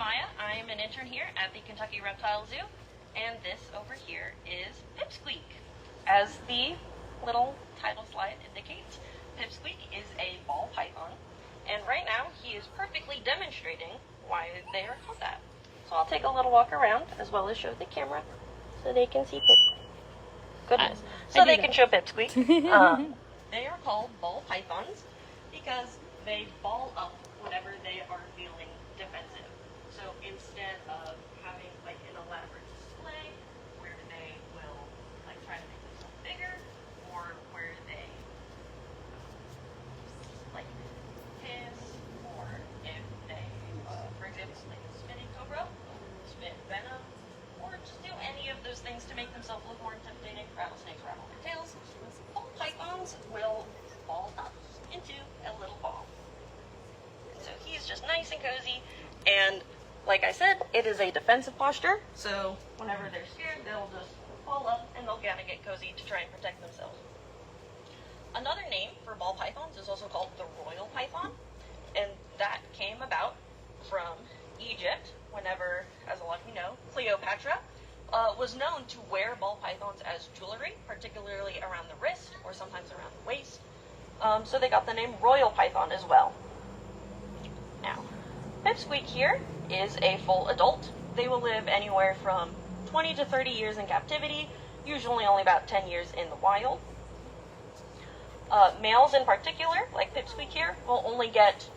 Maya. I'm an intern here at the Kentucky Reptile Zoo, and this over here is Pipsqueak. As the little title slide indicates, Pipsqueak is a ball python, and right now he is perfectly demonstrating why they are called that. So I'll take a little walk around as well as show the camera so they can see Pipsqueak. Goodness. So they can show Pipsqueak. They are called ball pythons because they ball up whenever they are feeling defensive. So instead of having like an elaborate display where they will like try to make themselves bigger, or where they like hiss, or if they, for example, like a spitting cobra, spit venom, or just do any of those things to make themselves look more intimidating. Rattlesnakes rattle their tails. Ball pythons will ball up into a little ball. So he's just nice and cozy, and like I said, it is a defensive posture, so whenever they're scared, they'll just ball up and they'll kind of get cozy to try and protect themselves. Another name for ball pythons is also called the royal python, and that came about from Egypt whenever, as a lot of you know, Cleopatra was known to wear ball pythons as jewelry, particularly around the wrist or sometimes around the waist. So they got the name royal python as well. Now, Pipsqueak here is a full adult. They will live anywhere from 20 to 30 years in captivity, usually only about 10 years in the wild. Males in particular, like Pipsqueak here, will only get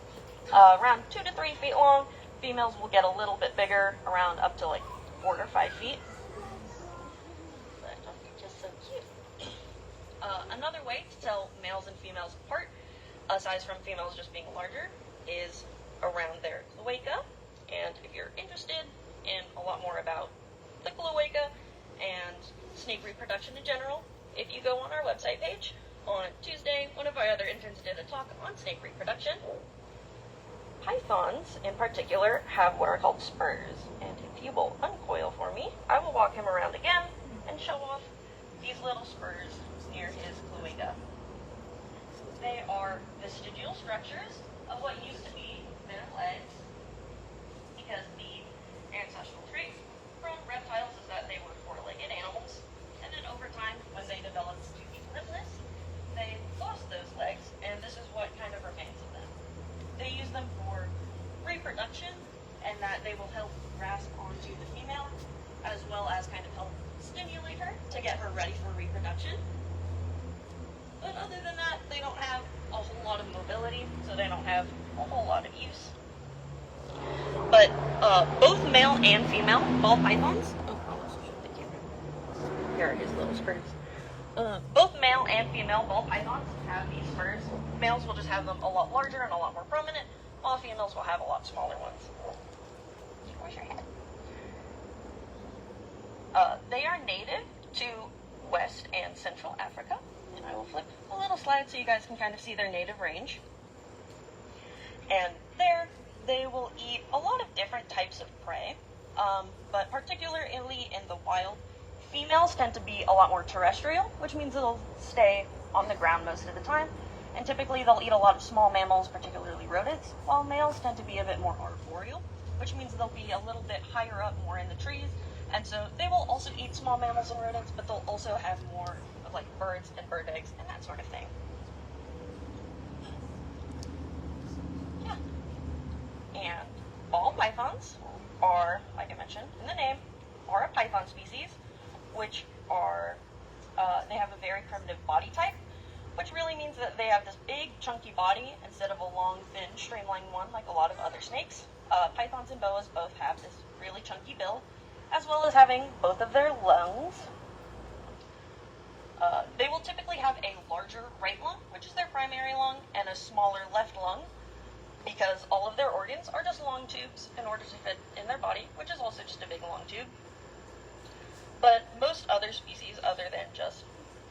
around 2 to 3 feet long. Females will get a little bit bigger, around up to like 4 to 5 feet. But just so cute. Another way to tell males and females apart, aside from females just being larger, is around their cloaca. And if you're interested in a lot more about the cloaca and snake reproduction in general, if you go on our website page, on Tuesday, one of our other interns did a talk on snake reproduction. Pythons, in particular, have what are called spurs. And if you will uncoil for me, I will walk him around again and show off these little spurs near his cloaca. They are vestigial structures of what used to be their legs, because the ancestral trait from reptiles is that they were four-legged animals, and then over time, when they developed to be lipless, they lost those legs, and this is what kind of remains of them. They use them for reproduction, and that they will help grasp onto the female, as well as kind of help stimulate her to get her ready for reproduction. But other than that, they don't have a whole lot of mobility, so they don't have a whole lot of use. But both male and female ball pythons, here are his little spurs. Both male and female ball pythons have these spurs. Males will just have them a lot larger and a lot more prominent, while females will have a lot smaller ones. Where's your head? They are native to West and Central Africa. And I will flip a little slide so you guys can kind of see their native range. And there, they will eat a lot of different types of prey, but particularly in the wild, females tend to be a lot more terrestrial, which means they'll stay on the ground most of the time, and typically they'll eat a lot of small mammals, particularly rodents, while males tend to be a bit more arboreal, which means they'll be a little bit higher up, more in the trees, and so they will also eat small mammals and rodents, but they'll also have more of like birds and bird eggs and that sort of thing. Yeah. And ball pythons are, like I mentioned in the name, are a python species, which are, they have a very primitive body type, which really means that they have this big chunky body instead of a long, thin, streamlined one like a lot of other snakes. Pythons and boas both have this really chunky bill, as well as having both of their lungs. They will typically have a larger right lung, which is their primary lung, and a smaller left lung, because all of their organs are just long tubes in order to fit in their body, which is also just a big long tube. But most other species, other than just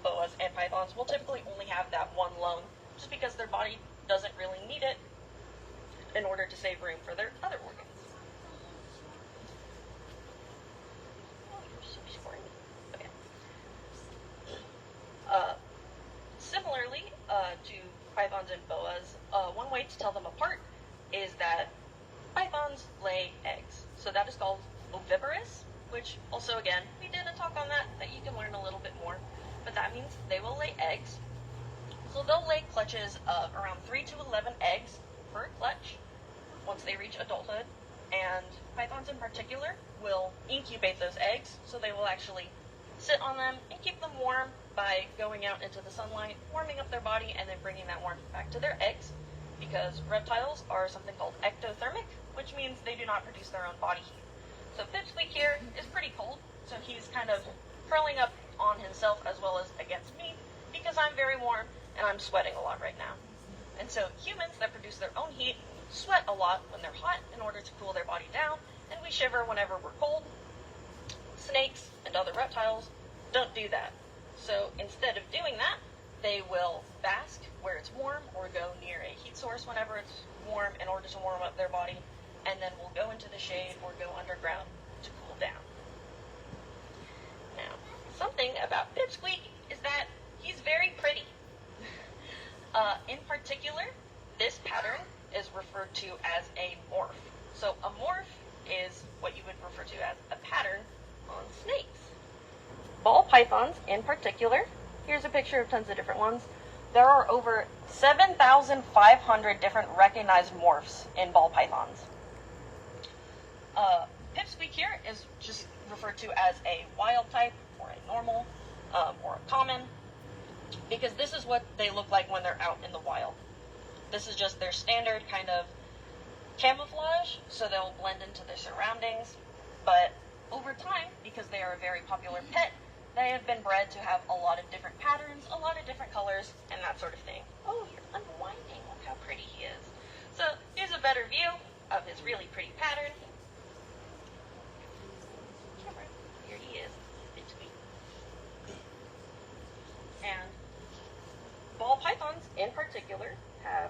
boas and pythons, will typically only have that one lung, just because their body doesn't really need it in order to save room for their other organs. Oh, you're so squirmy. Okay. Similarly to pythons and boas, one way to tell them apart is that pythons lay eggs. that is called oviparous, which also, again, we did a talk on that you can learn a little bit more. But that means they will lay eggs. So they'll lay clutches of around 3 to 11 eggs per clutch once they reach adulthood. And pythons in particular will incubate those eggs, so they will actually sit on them and keep them warm by going out into the sunlight, warming up their body, and then bringing that warmth back to their eggs, because reptiles are something called ectothermic, which means they do not produce their own body heat. So Pipsqueak here is pretty cold, so he's kind of curling up on himself as well as against me, because I'm very warm and I'm sweating a lot right now. And so humans that produce their own heat sweat a lot when they're hot in order to cool their body down, and we shiver whenever we're cold. Snakes and other reptiles don't do that. So instead of doing that, they will bask where it's warm or go near a heat source whenever it's warm in order to warm up their body, and then will go into the shade or go underground to cool down. Now, something about Pipsqueak is that he's very pretty. In particular, this pattern is referred to as a morph. So a morph is what you would refer to as a pattern on snakes. Ball pythons in particular, here's a picture of tons of different ones. There are over 7,500 different recognized morphs in ball pythons. Pipsqueak here is just referred to as a wild type or a normal or a common, because this is what they look like when they're out in the wild. This is just their standard kind of camouflage, so they'll blend into their surroundings. But over time, because they are a very popular pet, they have been bred to have a lot of different patterns, a lot of different colors, and that sort of thing. Oh, you're unwinding. Look how pretty he is. So here's a better view of his really pretty pattern. Here he is. And ball pythons in particular have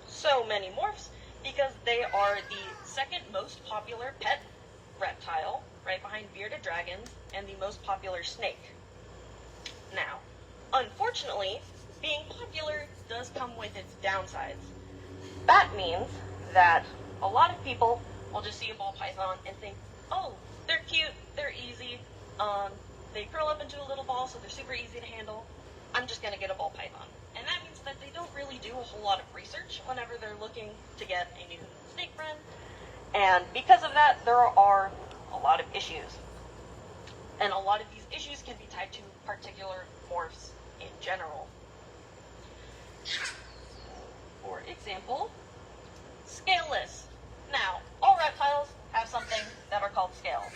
so many morphs because they are the second most popular pet reptile, right behind bearded dragons, and the most popular snake. Now, unfortunately, being popular does come with its downsides. That means that a lot of people will just see a ball python and think, oh, they're cute, they're easy, they curl up into a little ball, so they're super easy to handle. I'm just going to get a ball python. And that means that they don't really do a whole lot of research whenever they're looking to get a new snake friend. And because of that, there are a lot of issues. And a lot of these issues can be tied to particular morphs in general. For example, scaleless. Now, all reptiles have something that are called scales.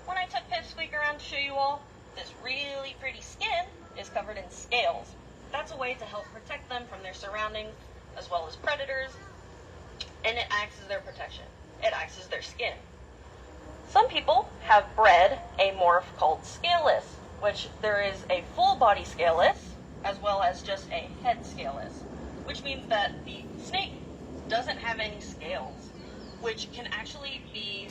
When I took Pipsqueak around to show you all, this really pretty skin is covered in scales. That's a way to help protect them from their surroundings as well as predators, and it acts as their protection. It acts as their skin. Some people have bred a morph called scaleless, which there is a full body scaleless as well as just a head scaleless, which means that the snake doesn't have any scales, which can actually be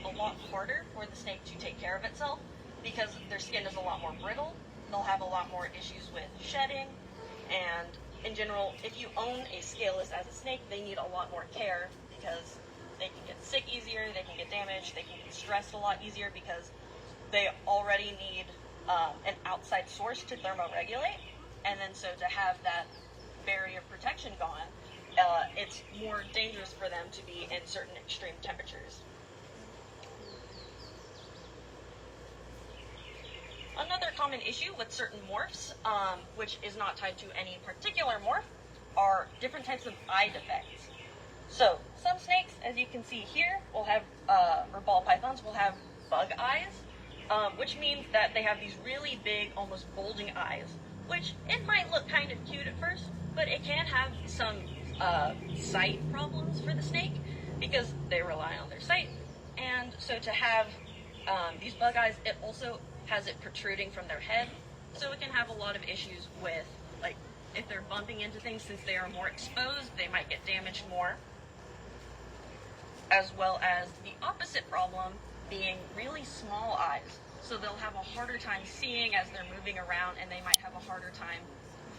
a lot harder for the snake to take care of itself because their skin is a lot more brittle. They'll have a lot more issues with shedding, and in general, if you own a scaleless as a snake, they need a lot more care because they can get sick easier, they can get damaged, they can get stressed a lot easier because they already need an outside source to thermoregulate, and then so to have that barrier of protection gone, it's more dangerous for them to be in certain extreme temperatures. Another common issue with certain morphs, which is not tied to any particular morph, are different types of eye defects. So, some snakes, as you can see here, will have, or ball pythons, will have bug eyes, which means that they have these really big, almost bulging eyes, which it might look kind of cute at first, but it can have some sight problems for the snake because they rely on their sight. And so to have these bug eyes, it also has it protruding from their head, so it can have a lot of issues with, like, if they're bumping into things, since they are more exposed, they might get damaged more, as well as the opposite problem being really small eyes. So they'll have a harder time seeing as they're moving around, and they might have a harder time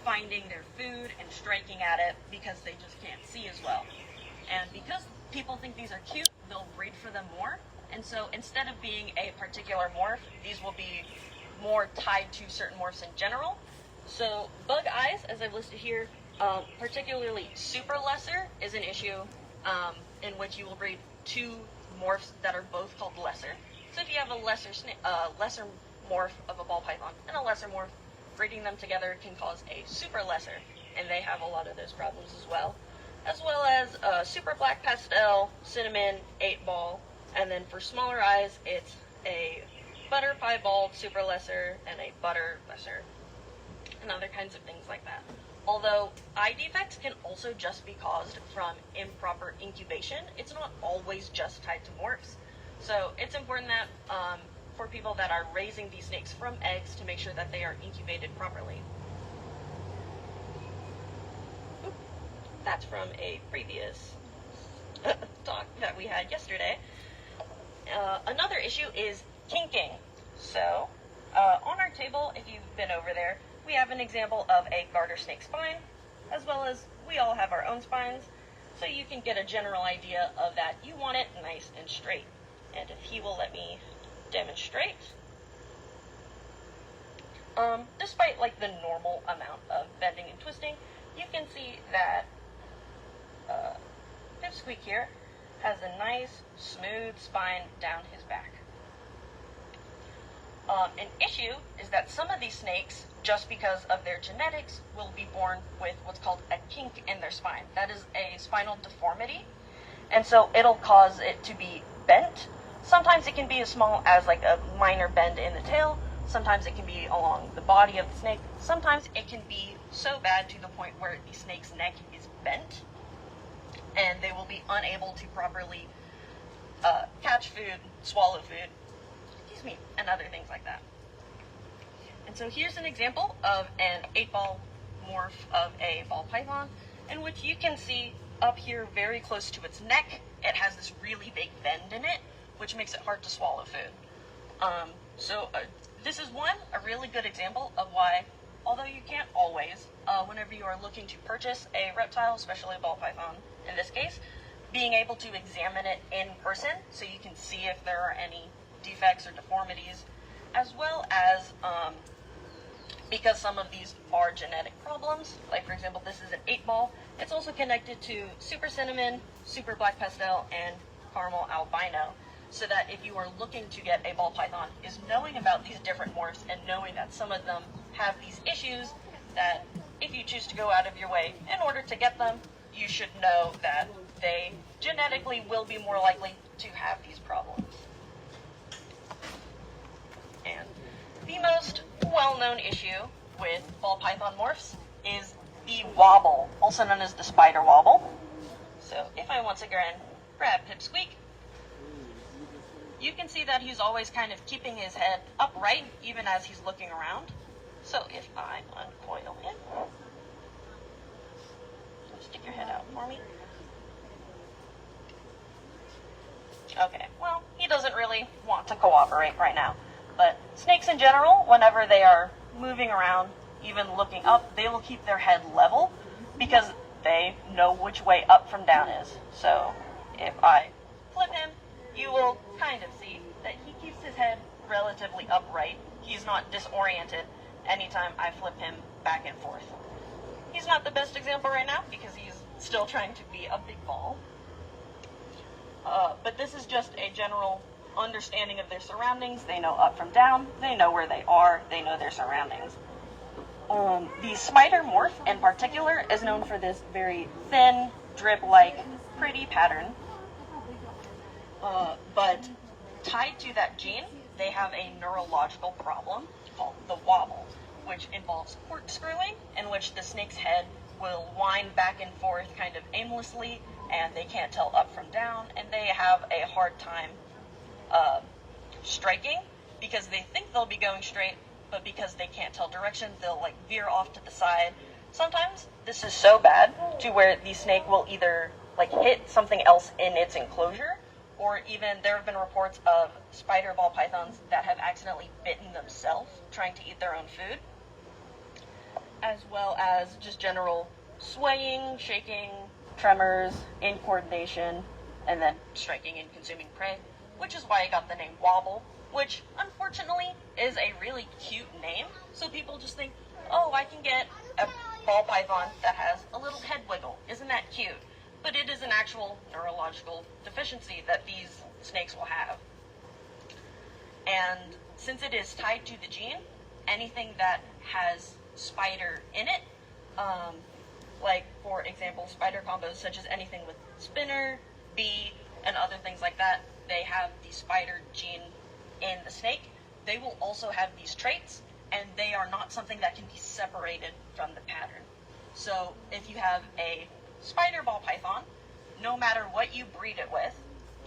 finding their food and striking at it because they just can't see as well. And because people think these are cute, they'll breed for them more, And so instead of being a particular morph, these will be more tied to certain morphs in general. So bug eyes, as I've listed here, particularly super lesser is an issue in which you will breed two morphs that are both called lesser. So if you have a lesser morph of a ball python and a lesser morph, breeding them together can cause a super lesser, and they have a lot of those problems as well as super black pastel, cinnamon, 8-ball, and then for smaller eyes, it's a butter piebald super lesser and a butter lesser, and other kinds of things like that. Although eye defects can also just be caused from improper incubation, it's not always just tied to morphs. So it's important that for people that are raising these snakes from eggs to make sure that they are incubated properly. That's from a previous talk that we had yesterday. Another issue is kinking. So on our table, if you've been over there, we have an example of a garter snake spine, as well as we all have our own spines, so you can get a general idea of that. You want it nice and straight. And if he will let me demonstrate, despite like the normal amount of bending and twisting, you can see that Pipsqueak here has a nice, smooth spine down his back. An issue is that some of these snakes, just because of their genetics, will be born with what's called a kink in their spine. That is a spinal deformity, and so it'll cause it to be bent. Sometimes it can be as small as like a minor bend in the tail. Sometimes it can be along the body of the snake. Sometimes it can be so bad to the point where the snake's neck is bent, and they will be unable to properly catch food, swallow food, and other things like that. And so here's an example of an 8-ball morph of a ball python, in which you can see up here very close to its neck, it has this really big bend in it, which makes it hard to swallow food. This is a really good example of why, although you can't always, whenever you are looking to purchase a reptile, especially a ball python in this case, being able to examine it in person so you can see if there are any defects or deformities, as well as because some of these are genetic problems, like for example this is an 8-ball, it's also connected to super cinnamon, super black pastel, and caramel albino, so that if you are looking to get a ball python, is knowing about these different morphs and knowing that some of them have these issues, that if you choose to go out of your way in order to get them, you should know that they genetically will be more likely to have these problems. And the most well-known issue with ball python morphs is the wobble, also known as the spider wobble. So if I once again grab Pipsqueak, you can see that he's always kind of keeping his head upright even as he's looking around. So if I uncoil him, stick your head out for me. Okay, well, he doesn't really want to cooperate right now. But snakes in general, whenever they are moving around, even looking up, they will keep their head level because they know which way up from down is. So if I flip him, you will kind of see that he keeps his head relatively upright. He's not disoriented anytime I flip him back and forth. He's not the best example right now because he's still trying to be a big ball. But this is just a general understanding of their surroundings. They know up from down, they know where they are, they know their surroundings. The spider morph in particular is known for this very thin, drip-like, pretty pattern. But tied to that gene, they have a neurological problem called the wobble, which involves corkscrewing, in which the snake's head will wind back and forth kind of aimlessly, and they can't tell up from down, and they have a hard time striking because they think they'll be going straight, but because they can't tell direction, they'll like veer off to the side. Sometimes this is so bad to where the snake will either like hit something else in its enclosure, or even there have been reports of spider ball pythons that have accidentally bitten themselves trying to eat their own food, as well as just general swaying, shaking, tremors, incoordination, and then striking and consuming prey. which is why it got the name Wobble, which unfortunately is a really cute name. So people just think, oh, I can get a ball python that has a little head wiggle. Isn't that cute? But it is an actual neurological deficiency that these snakes will have. And since it is tied to the gene, anything that has spider in it, like for example, spider combos such as anything with spinner, bee, and other things like that, they have the spider gene in the snake. They will also have these traits, and they are not something that can be separated from the pattern. So if you have a spider ball python, no matter what you breed it with,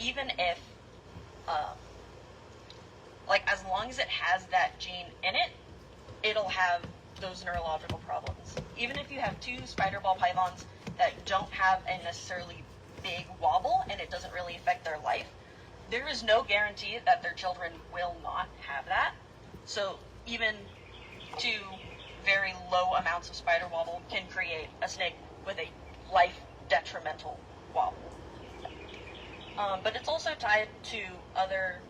even if, as long as it has that gene in it, it'll have those neurological problems. Even if you have two spider ball pythons that don't have a necessarily big wobble and it doesn't really affect their life, there is no guarantee that their children will not have that. So even two very low amounts of spider wobble can create a snake with a life detrimental wobble. But it's also tied to other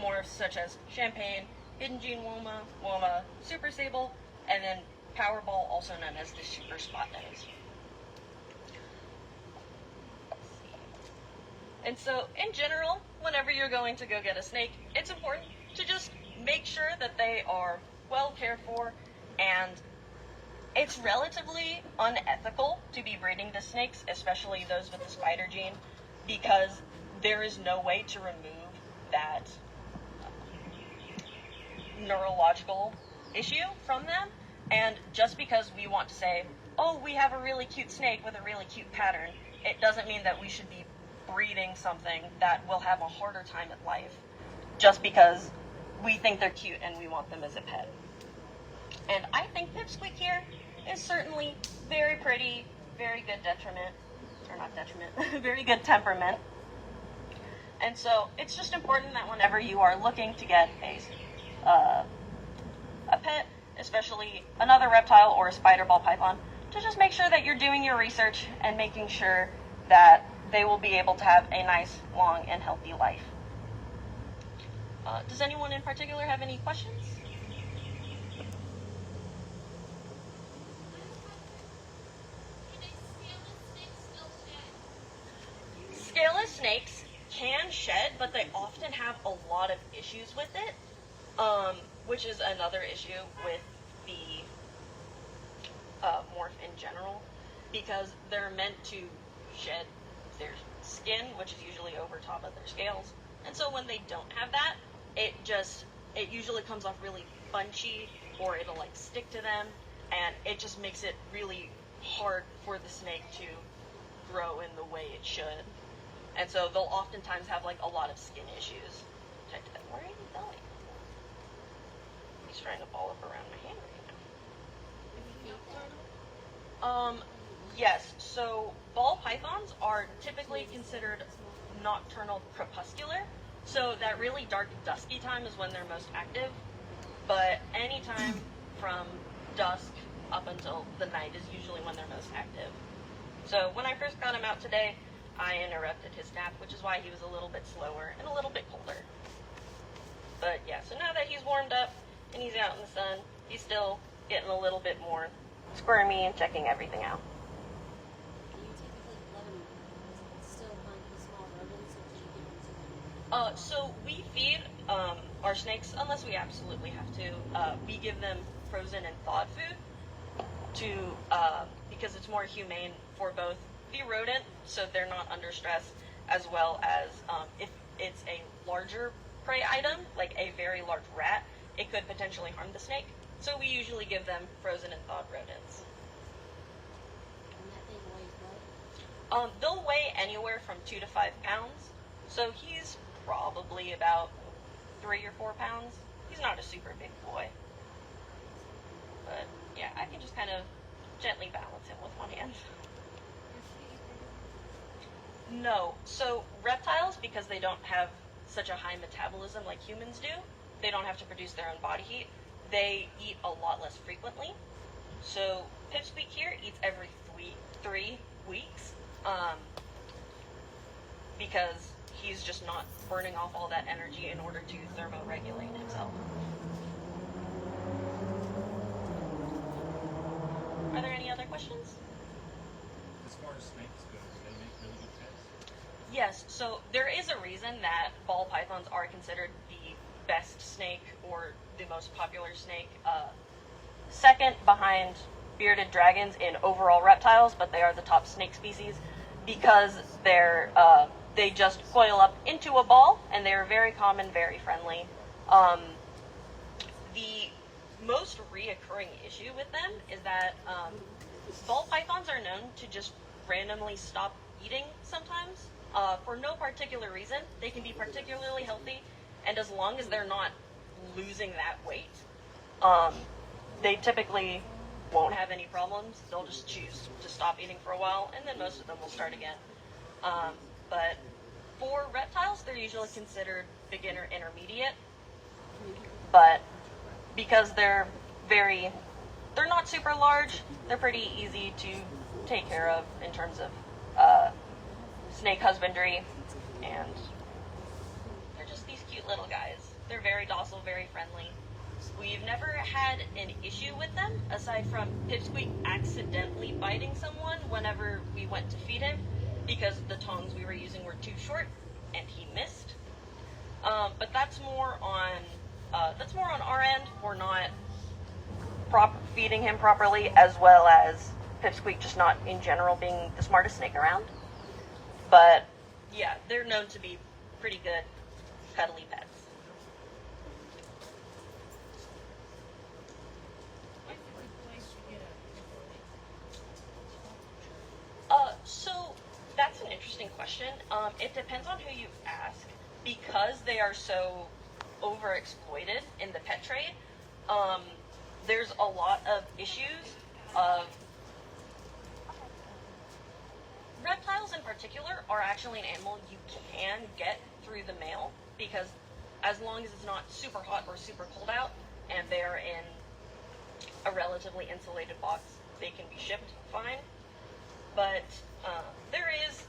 morphs such as champagne, hidden gene woma, super sable, and then powerball, also known as the super spot nose. And so, in general, whenever you're going to go get a snake, it's important to just make sure that they are well cared for, and it's relatively unethical to be breeding the snakes, especially those with the spider gene, because there is no way to remove that neurological issue from them. And just because we want to say, oh, we have a really cute snake with a really cute pattern, it doesn't mean that we should be breeding something that will have a harder time in life just because we think they're cute and we want them as a pet. And I think Pipsqueak here is certainly very pretty, very good very good temperament. And so it's just important that whenever you are looking to get a pet, especially another reptile or a spider ball python, to just make sure that you're doing your research and making sure that they will be able to have a nice, long, and healthy life. Does anyone in particular have any questions? Scaleless snakes can shed, but they often have a lot of issues with it, which is another issue with the morph in general, because they're meant to shed their skin, which is usually over top of their scales. And so when they don't have that, it usually comes off really bunchy, or it'll like stick to them, and it just makes it really hard for the snake to grow in the way it should. And so they'll oftentimes have like a lot of skin issues. Where are you going? He's trying to ball up around my hand right now. Yes, so ball pythons are typically considered nocturnal crepuscular, so that really dark dusky time is when they're most active, but anytime from dusk up until the night is usually when they're most active. So when I first got him out today, I interrupted his nap, which is why he was a little bit slower and a little bit colder. But yeah, so now that he's warmed up and he's out in the sun, he's still getting a little bit more squirmy and checking everything out. So we feed our snakes, unless we absolutely have to, we give them frozen and thawed food because it's more humane for both the rodent, so they're not under stress, as well as if it's a larger prey item, like a very large rat, it could potentially harm the snake. So we usually give them frozen and thawed rodents. And that thing weighs what? They'll weigh anywhere from 2 to 5 pounds. So he's probably about 3 or 4 pounds. He's not a super big boy. But yeah, I can just kind of gently balance him with one hand. No. So reptiles, because they don't have such a high metabolism like humans do, they don't have to produce their own body heat. They eat a lot less frequently. So Pipsqueak here eats every 3 weeks because he's just not burning off all that energy in order to thermoregulate himself. Are there any other questions? As far as snakes go, do they make really good pets? Yes, so there is a reason that ball pythons are considered the best snake or the most popular snake. Second behind bearded dragons in overall reptiles, but they are the top snake species because they just coil up into a ball and they're very common, very friendly. The most reoccurring issue with them is that ball pythons are known to just randomly stop eating sometimes for no particular reason. They can be particularly healthy, and as long as they're not losing that weight, they typically won't have any problems. They'll just choose to stop eating for a while, and then most of them will start again. But for reptiles, they're usually considered beginner intermediate, but because they're not super large, they're pretty easy to take care of in terms of snake husbandry, and they're just these cute little guys. They're very docile, very friendly. We've never had an issue with them, aside from Pipsqueak accidentally biting someone whenever we went to feed him, because the tongs we were using were too short, and he missed. But that's more on our end. We're not feeding him properly, as well as Pipsqueak just not in general being the smartest snake around. But yeah, they're known to be pretty good cuddly pets. So that's an interesting question. It depends on who you ask. Because they are so overexploited in the pet trade, there's a lot of issues of reptiles in particular are actually an animal you can get through the mail, because as long as it's not super hot or super cold out and they're in a relatively insulated box, they can be shipped fine. But there is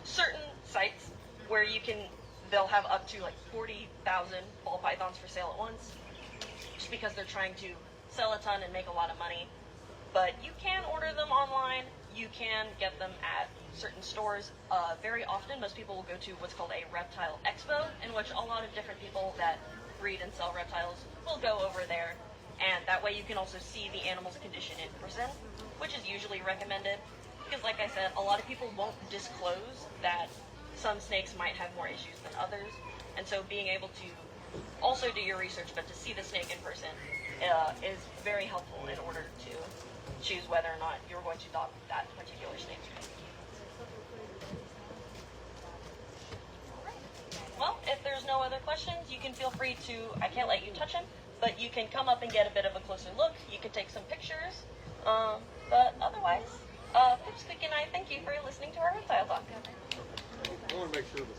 certain sites where they'll have up to like 40,000 ball pythons for sale at once, just because they're trying to sell a ton and make a lot of money. But you can order them online. You can get them at certain stores. Very often, most people will go to what's called a reptile expo, in which a lot of different people that breed and sell reptiles will go over there. And that way you can also see the animal's condition in person, which is usually recommended. Because like I said, a lot of people won't disclose that some snakes might have more issues than others. And so being able to also do your research, but to see the snake in person is very helpful in order to choose whether or not you're going to adopt that particular snake. Well, if there's no other questions, you can feel free to, I can't let you touch him, but you can come up and get a bit of a closer look. You can take some pictures. But otherwise, Pipsqueak and I thank you for listening to our reptile talk. I want to make sure before